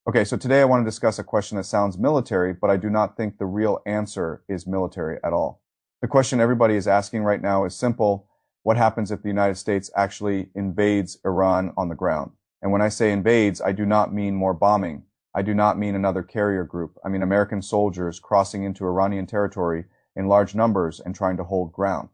Okay, so today I want to discuss a question that sounds military, but I do not think the real answer is military at all. The question everybody is asking right now is simple. What happens if the United States actually invades Iran on the ground? And when I say invades, I do not mean more bombing. I do not mean another carrier group. I mean American soldiers crossing into Iranian territory in large numbers and trying to hold ground.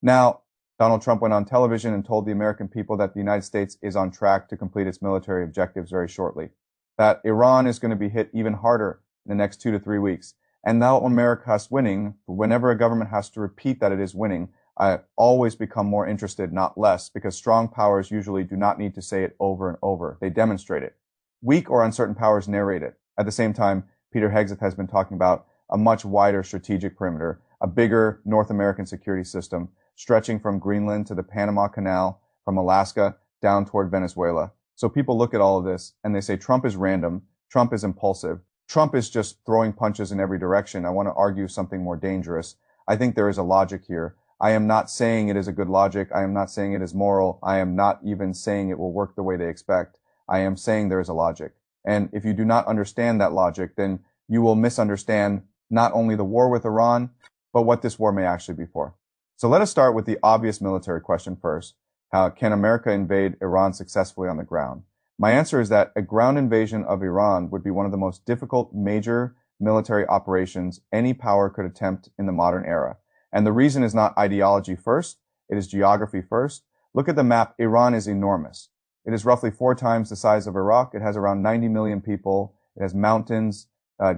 Now, Donald Trump went on television and told the American people that the United States is on track to complete its military objectives very shortly, that Iran is going to be hit even harder in the next 2 to 3 weeks. And now America is winning. Whenever a government has to repeat that it is winning, I always become more interested, not less, because strong powers usually do not need to say it over and over. They demonstrate it. Weak or uncertain powers narrate it. At the same time, Peter Hegseth has been talking about a much wider strategic perimeter, a bigger North American security system, stretching from Greenland to the Panama Canal, from Alaska down toward Venezuela. So people look at all of this and they say Trump is random, Trump is impulsive, Trump is just throwing punches in every direction. I want to argue something more dangerous. I think there is a logic here. I am not saying it is a good logic. I am not saying it is moral. I am not even saying it will work the way they expect. I am saying there is a logic. And if you do not understand that logic, then you will misunderstand not only the war with Iran, but what this war may actually be for. So let us start with the obvious military question first. How can America invade Iran successfully on the ground? My answer is that a ground invasion of Iran would be one of the most difficult major military operations any power could attempt in the modern era. And the reason is not ideology first, it is geography first. Look at the map. Iran is enormous. It is roughly 4 times the size of Iraq. It has around 90 million people. It has mountains,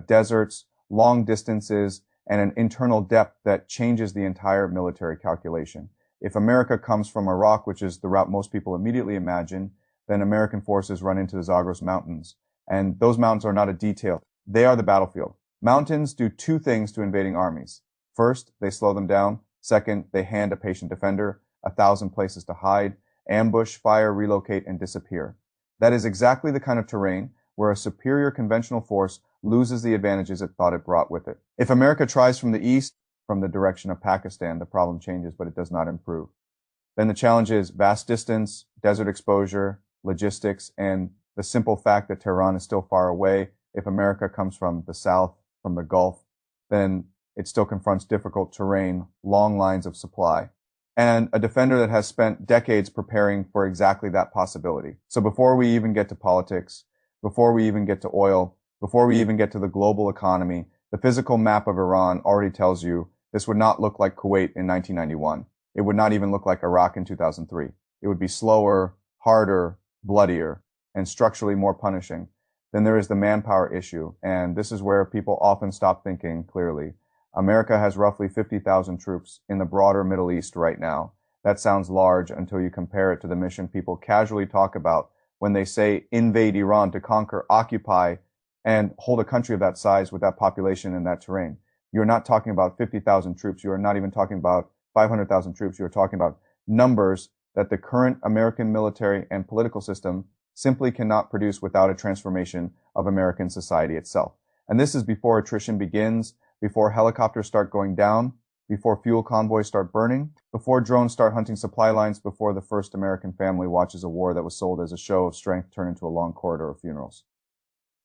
deserts, long distances, and an internal depth that changes the entire military calculation. If America comes from Iraq, which is the route most people immediately imagine, then American forces run into the Zagros Mountains. And those mountains are not a detail. They are the battlefield. Mountains do 2 things to invading armies. First, they slow them down. Second, they hand a patient defender 1,000 places to hide, ambush, fire, relocate, and disappear. That is exactly the kind of terrain where a superior conventional force loses the advantages it thought it brought with it. If America tries from the east, from the direction of Pakistan, the problem changes, but it does not improve. Then the challenge is vast distance, desert exposure, logistics, and the simple fact that Tehran is still far away. If America comes from the south, from the Gulf, then it still confronts difficult terrain, long lines of supply, and a defender that has spent decades preparing for exactly that possibility. So before we even get to politics, before we even get to oil, before we even get to the global economy, the physical map of Iran already tells you this would not look like Kuwait in 1991. It would not even look like Iraq in 2003. It would be slower, harder, bloodier, and structurally more punishing. Then there is the manpower issue, and this is where people often stop thinking clearly. America has roughly 50,000 troops in the broader Middle East right now. That sounds large until you compare it to the mission people casually talk about when they say invade Iran, to conquer, occupy, and hold a country of that size with that population and that terrain. You're not talking about 50,000 troops. You are not even talking about 500,000 troops. You are talking about numbers that the current American military and political system simply cannot produce without a transformation of American society itself. And this is before attrition begins, before helicopters start going down, before fuel convoys start burning, before drones start hunting supply lines, before the first American family watches a war that was sold as a show of strength turn into a long corridor of funerals.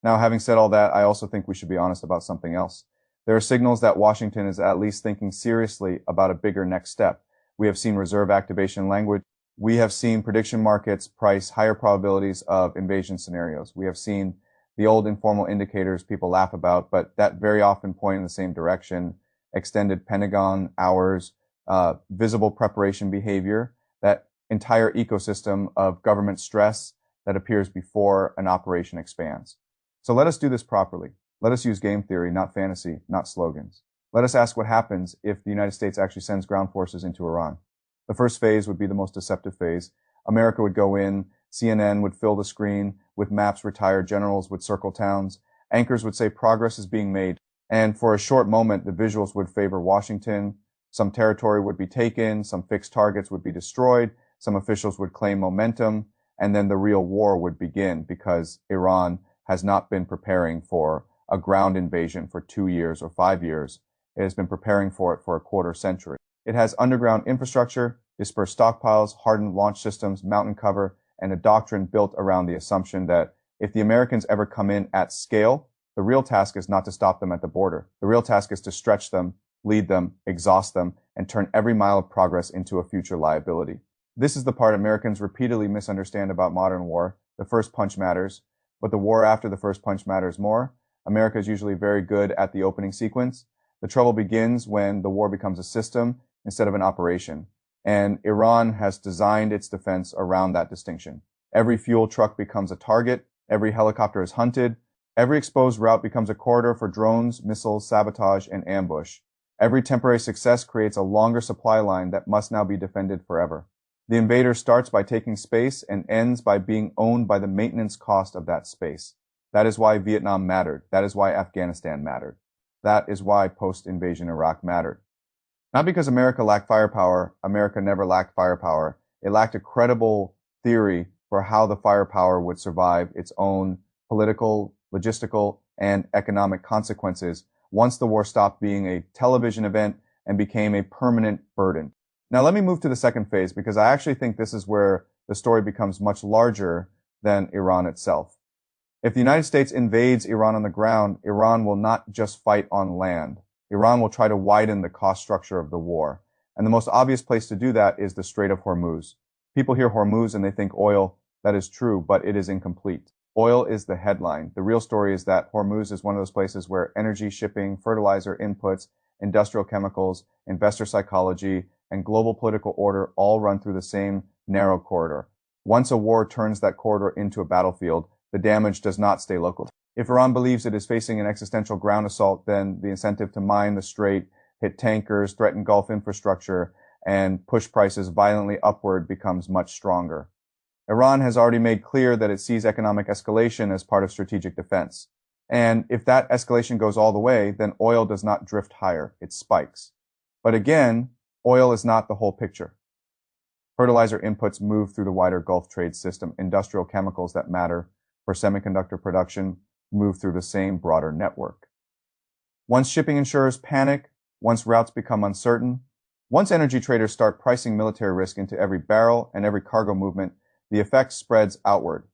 Now, having said all that, I also think we should be honest about something else. There are signals that Washington is at least thinking seriously about a bigger next step. We have seen reserve activation language. We have seen prediction markets price higher probabilities of invasion scenarios. We have seen the old informal indicators people laugh about, but that very often point in the same direction. Extended Pentagon hours, visible preparation behavior, that entire ecosystem of government stress that appears before an operation expands. So let us do this properly. Let us use game theory, not fantasy, not slogans. Let us ask what happens if the United States actually sends ground forces into Iran. The first phase would be the most deceptive phase. America would go in, CNN would fill the screen with maps, retired generals would circle towns, anchors would say progress is being made, and for a short moment the visuals would favor Washington, some territory would be taken, some fixed targets would be destroyed, some officials would claim momentum, and then the real war would begin because Iran has not been preparing for a ground invasion for 2 years or 5 years. It has been preparing for it for a quarter century. It has underground infrastructure, dispersed stockpiles, hardened launch systems, mountain cover, and a doctrine built around the assumption that If the Americans ever come in at scale, the real task is not to stop them at the border. The real task is to stretch them, lead them, exhaust them, and turn every mile of progress into a future liability. This is the part Americans repeatedly misunderstand about modern war. The first punch matters, but the war after the first punch matters more. America is usually very good at the opening sequence. The trouble begins when the war becomes a system instead of an operation. And Iran has designed its defense around that distinction. Every fuel truck becomes a target. Every helicopter is hunted. Every exposed route becomes a corridor for drones, missiles, sabotage, and ambush. Every temporary success creates a longer supply line that must now be defended forever. The invader starts by taking space and ends by being owned by the maintenance cost of that space. That is why Vietnam mattered. That is why Afghanistan mattered. That is why post-invasion Iraq mattered. Not because America lacked firepower. America never lacked firepower. It lacked a credible theory for how the firepower would survive its own political, logistical, and economic consequences once the war stopped being a television event and became a permanent burden. Now let me move to the second phase, because I actually think this is where the story becomes much larger than Iran itself. If the United States invades Iran on the ground, Iran will not just fight on land. Iran will try to widen the cost structure of the war. And the most obvious place to do that is the Strait of Hormuz. People hear Hormuz and they think oil. That is true, but it is incomplete. Oil is the headline. The real story is that Hormuz is one of those places where energy, shipping, fertilizer inputs, industrial chemicals, investor psychology, and global political order all run through the same narrow corridor. Once a war turns that corridor into a battlefield, the damage does not stay local. If Iran believes it is facing an existential ground assault, then the incentive to mine the strait, hit tankers, threaten Gulf infrastructure, and push prices violently upward becomes much stronger. Iran has already made clear that it sees economic escalation as part of strategic defense. And if that escalation goes all the way, then oil does not drift higher, it spikes. But again, oil is not the whole picture. Fertilizer inputs move through the wider Gulf trade system. Industrial chemicals that matter for semiconductor production move through the same broader network. Once shipping insurers panic, once routes become uncertain, once energy traders start pricing military risk into every barrel and every cargo movement, the effect spreads outward.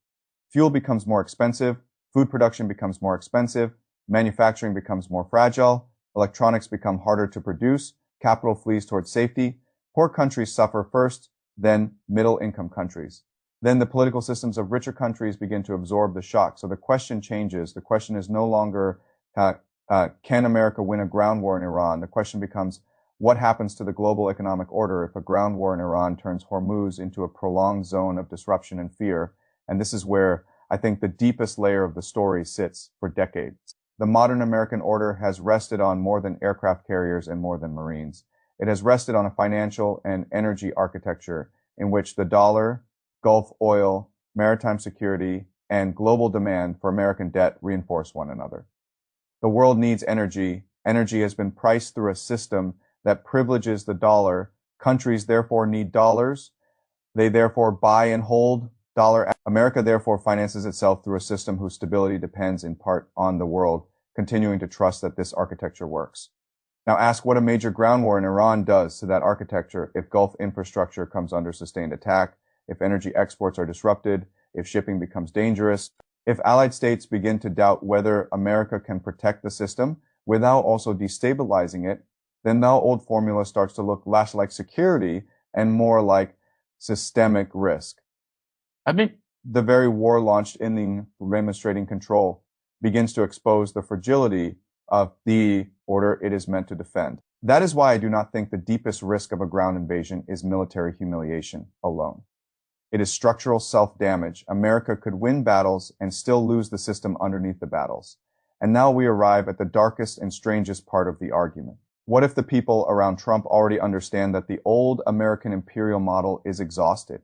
Fuel becomes more expensive, food production becomes more expensive, manufacturing becomes more fragile, electronics become harder to produce, capital flees towards safety, poor countries suffer first, then middle-income countries. Then the political systems of richer countries begin to absorb the shock. So the question changes. The question is no longer, can America win a ground war in Iran? The question becomes, what happens to the global economic order if a ground war in Iran turns Hormuz into a prolonged zone of disruption and fear? And this is where I think the deepest layer of the story sits for decades. The modern American order has rested on more than aircraft carriers and more than Marines. It has rested on a financial and energy architecture in which the dollar, Gulf oil, maritime security, and global demand for American debt reinforce one another. The world needs energy. Energy has been priced through a system that privileges the dollar. Countries therefore need dollars. They therefore buy and hold dollar. America therefore finances itself through a system whose stability depends in part on the world continuing to trust that this architecture works. Now ask what a major ground war in Iran does to that architecture if Gulf infrastructure comes under sustained attack, if energy exports are disrupted, if shipping becomes dangerous, if allied states begin to doubt whether America can protect the system without also destabilizing it, then the old formula starts to look less like security and more like systemic risk. I think the very war launched in demonstrating control begins to expose the fragility of the order it is meant to defend. That is why I do not think the deepest risk of a ground invasion is military humiliation alone. It is structural self-damage. America could win battles and still lose the system underneath the battles. And now we arrive at the darkest and strangest part of the argument. What if the people around Trump already understand that the old American imperial model is exhausted?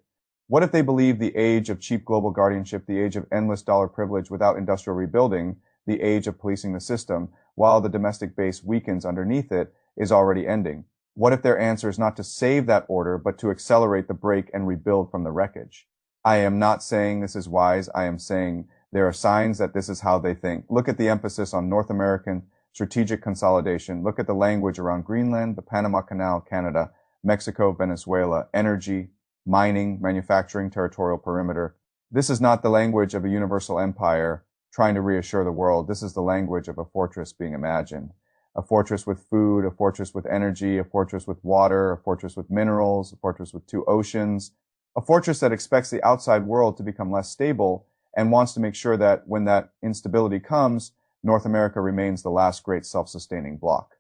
What if they believe the age of cheap global guardianship, the age of endless dollar privilege without industrial rebuilding, the age of policing the system, while the domestic base weakens underneath it, is already ending? What if their answer is not to save that order, but to accelerate the break and rebuild from the wreckage? I am not saying this is wise. I am saying there are signs that this is how they think. Look at the emphasis on North American strategic consolidation. Look at the language around Greenland, the Panama Canal, Canada, Mexico, Venezuela, energy, mining, manufacturing, territorial perimeter. This is not the language of a universal empire trying to reassure the world. This is the language of a fortress being imagined. A fortress with food, a fortress with energy, a fortress with water, a fortress with minerals, a fortress with two oceans, a fortress that expects the outside world to become less stable and wants to make sure that when that instability comes, North America remains the last great self-sustaining bloc.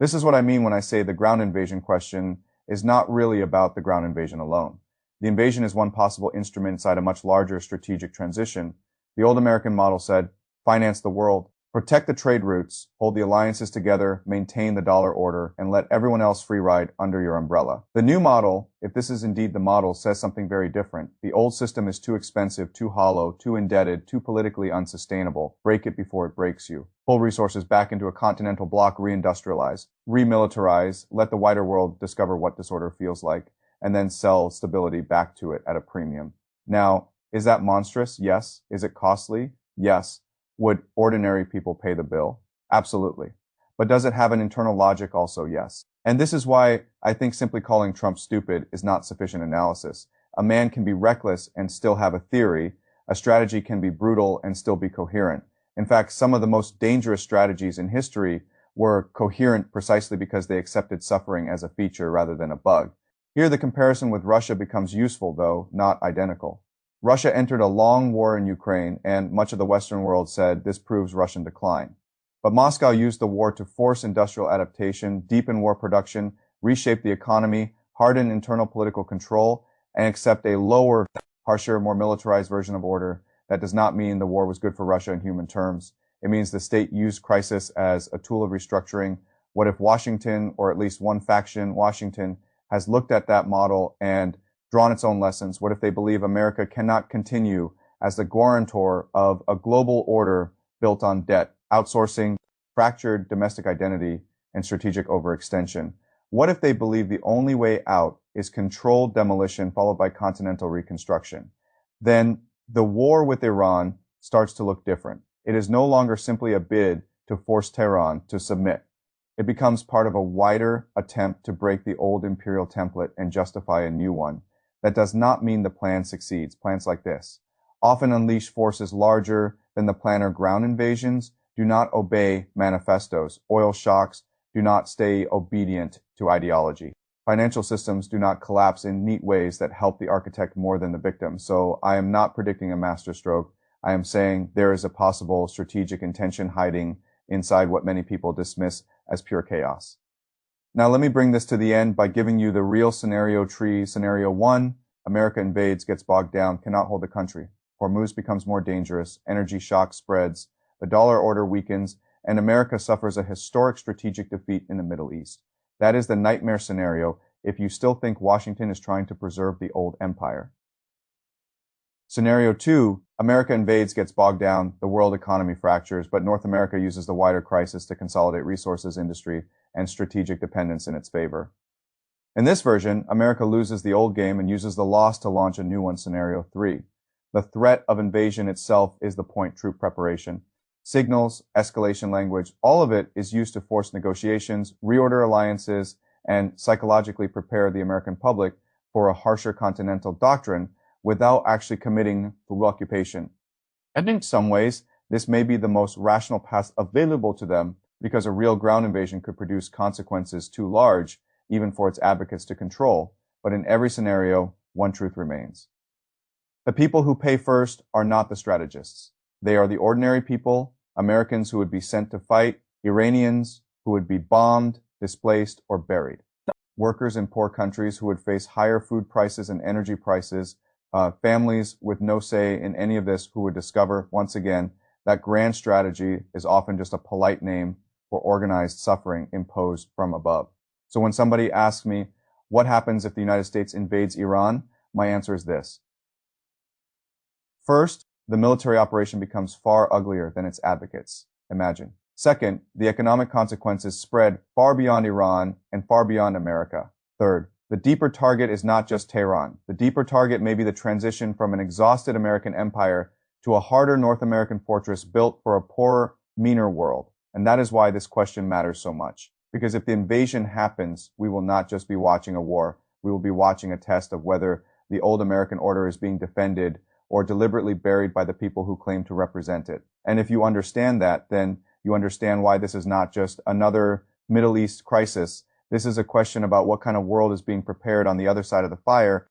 This is what I mean when I say the ground invasion question is not really about the ground invasion alone. The invasion is one possible instrument inside a much larger strategic transition. The old American model said, finance the world, protect the trade routes, hold the alliances together, maintain the dollar order, and let everyone else free ride under your umbrella. The new model, if this is indeed the model, says something very different. The old system is too expensive, too hollow, too indebted, too politically unsustainable. Break it before it breaks you. Pull resources back into a continental bloc, reindustrialize, remilitarize, let the wider world discover what disorder feels like, and then sell stability back to it at a premium. Now, is that monstrous? Yes. Is it costly? Yes. Would ordinary people pay the bill? Absolutely. But does it have an internal logic also? Yes. And this is why I think simply calling Trump stupid is not sufficient analysis. A man can be reckless and still have a theory. A strategy can be brutal and still be coherent. In fact, some of the most dangerous strategies in history were coherent precisely because they accepted suffering as a feature rather than a bug. Here, the comparison with Russia becomes useful, though not identical. Russia entered a long war in Ukraine, and much of the Western world said this proves Russian decline. But Moscow used the war to force industrial adaptation, deepen war production, reshape the economy, harden internal political control, and accept a lower, harsher, more militarized version of order. That does not mean the war was good for Russia in human terms. It means the state used crisis as a tool of restructuring. What if Washington, or at least one faction, Washington, has looked at that model and drawn its own lessons? What if they believe America cannot continue as the guarantor of a global order built on debt, outsourcing, fractured domestic identity, and strategic overextension? What if they believe the only way out is controlled demolition followed by continental reconstruction? Then the war with Iran starts to look different. It is no longer simply a bid to force Tehran to submit. It becomes part of a wider attempt to break the old imperial template and justify a new one. That does not mean the plan succeeds. Plans like this often unleash forces larger than the plan or ground invasions, do not obey manifestos. Oil shocks do not stay obedient to ideology. Financial systems do not collapse in neat ways that help the architect more than the victim. So I am not predicting a masterstroke. I am saying there is a possible strategic intention hiding inside what many people dismiss as pure chaos. Now, let me bring this to the end by giving you the real scenario tree. Scenario 1, America invades, gets bogged down, cannot hold the country. Hormuz becomes more dangerous, energy shock spreads, the dollar order weakens, and America suffers a historic strategic defeat in the Middle East. That is the nightmare scenario if you still think Washington is trying to preserve the old empire. Scenario 2, America invades, gets bogged down, the world economy fractures, but North America uses the wider crisis to consolidate resources, industry, and strategic dependence in its favor. In this version, America loses the old game and uses the loss to launch a new one. Scenario 3. The threat of invasion itself is the point troop preparation. Signals, escalation language, all of it is used to force negotiations, reorder alliances, and psychologically prepare the American public for a harsher continental doctrine without actually committing full occupation. And in some ways, this may be the most rational path available to them because a real ground invasion could produce consequences too large even for its advocates to control. But in every scenario, one truth remains. The people who pay first are not the strategists. They are the ordinary people, Americans who would be sent to fight, Iranians who would be bombed, displaced, or buried, workers in poor countries who would face higher food prices and energy prices, families with no say in any of this who would discover, once again, that grand strategy is often just a polite name for organized suffering imposed from above. So when somebody asks me, what happens if the United States invades Iran? My answer is this. First, the military operation becomes far uglier than its advocates imagine. Second, the economic consequences spread far beyond Iran and far beyond America. Third, the deeper target is not just Tehran. The deeper target may be the transition from an exhausted American empire to a harder North American fortress built for a poorer, meaner world. And that is why this question matters so much. Because if the invasion happens, we will not just be watching a war. We will be watching a test of whether the old American order is being defended or deliberately buried by the people who claim to represent it. And if you understand that, then you understand why this is not just another Middle East crisis. This is a question about what kind of world is being prepared on the other side of the fire.